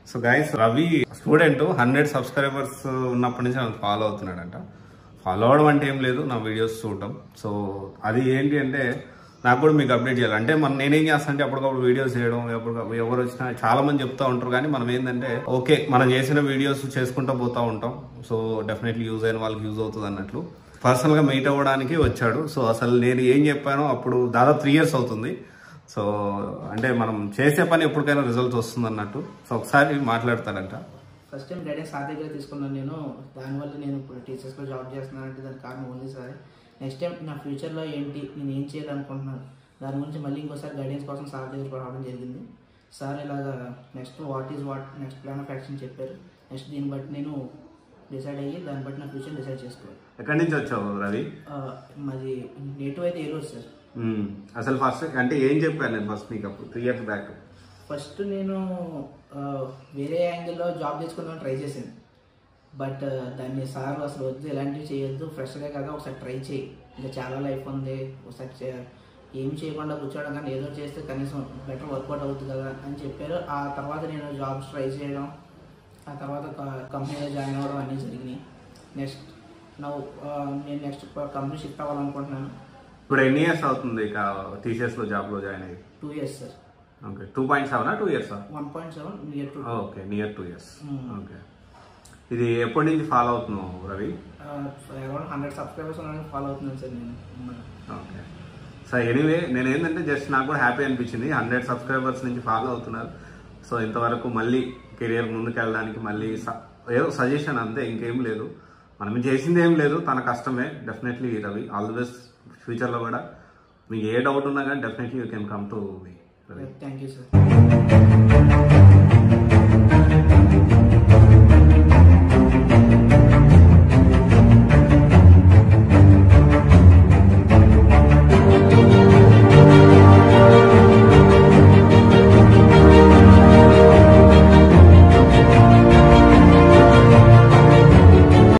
So guys, Ravi student 100 subscribers ఉన్నప్పటి నుంచి నన్ను ఫాలో అవుతున్నాడంట. ఫాలో అవడం అంటే ఏం లేదు, నా వీడియోస్ చూడటం. సో అది ఏంటి అంటే నాకు కూడా మీకు అప్డేట్ చేయాలి. అంటే నేనేం చేస్తాను అంటే అప్పటికప్పుడు వీడియోస్ చేయడం, ఎవరు వచ్చినా చాలా మంది చెప్తా ఉంటారు. కానీ మనం ఏంటంటే ఓకే, మనం చేసిన వీడియోస్ చేసుకుంటూ పోతూ ఉంటాం. సో డెఫినెట్లీ యూజ్ అయిన వాళ్ళకి యూజ్ అవుతుంది అన్నట్లు పర్సనల్గా మీట్ అవ్వడానికి వచ్చాడు. సో అసలు నేను ఏం చెప్పానో అప్పుడు దాదాపు 3 years అవుతుంది. సో అంటే మనం చేసే పని ఎప్పటికైనా రిజల్ట్ వస్తుంది అన్నట్టు. సో ఒకసారి మాట్లాడతాడంట. ఫస్ట్ టైం గైడెన్స్ సార్ దగ్గర తీసుకున్నాను నేను. దానివల్ల నేను ఇప్పుడు టీచర్స్లో జాబ్ చేస్తున్నాను అంటే దానికి కారణం ఓన్లీ సార్. నెక్స్ట్ టైం నా ఫ్యూచర్లో ఏంటి, నేను ఏం చేయాలనుకుంటున్నాను దాని గురించి మళ్ళీ ఇంకోసారి గైడెన్స్ కోసం సార్ దగ్గర రావడం జరిగింది. సార్ ఇలాగా next next plan of action చెప్పారు. నెక్స్ట్ దీన్ని బట్టి నేను డిసైడ్ అయ్యి దాన్ని బట్టి నా ఫ్యూచర్ డిసైడ్ చేసుకోవాలి. ఎక్కడి నుంచి వచ్చావు రవి? మాది నేటివ్ అయితే ఏలూరు సార్. అసలు ఫస్ట్ అంటే ఏం చెప్పాను నేను ఫస్ట్ నీకు అప్పుడు 3 years బ్యాక్? ఫస్ట్ నేను వేరే యాంగిల్లో జాబ్ చేసుకుందామని ట్రై చేశాను. బట్ దాన్ని సార్ అసలు వద్దు, ఇలాంటివి చేయొద్దు, ఫ్రెష్గా కదా ఒకసారి ట్రై చేయి, ఇంకా చాలా లైఫ్ ఉంది, ఒకసారి ఏమి చేయకుండా కూర్చోవడం కానీ ఏదో చేస్తే కనీసం బెటర్ వర్కౌట్ అవుతుంది కదా అని చెప్పారు. ఆ తర్వాత నేను జాబ్స్ ట్రై చేయడం, ఆ తర్వాత కంపెనీలో జాయిన్ అవ్వడం అన్నీ జరిగినాయి. నెక్స్ట్ నేను నెక్స్ట్ కంపెనీ షిఫ్ట్ అవ్వాలనుకుంటున్నాను. ఇప్పుడు ఎన్ని ఇయర్స్ అవుతుంది టీసీఎస్లో జాబ్లో జాయిన్ అయ్యి? 2 years sir. Okay, 2.7 2 years? 1.7 near 2. Okay, near 2 years. Okay, ఇది ఎప్పటి నుంచి ఫాలో అవుతున్నావు రవి? అరౌండ్ 100 సబ్స్క్రైబర్స్ ఉన్నారని ఫాలో అవుతున్నాను సార్ నేను. ఓకే, సో ఎనీవే నేను ఏంటంటే జస్ట్ నాకు కూడా హ్యాపీ అనిపించింది 100 సబ్స్క్రైబర్స్ నుంచి ఫాలో అవుతున్నారు. సో ఇంతవరకు మళ్ళీ కెరియర్ ముందుకు వెళ్ళడానికి మళ్ళీ ఏదో సజెషన్ అంతే, ఇంకేం లేదు. మనం చేసింది ఏం లేదు, తన కష్టమే. Definitely Ravi, all the best. ఫ్యూచర్లో కూడా మీకు ఏ డౌట్ ఉన్నా కానీ definitely you can come to me. Thank you sir.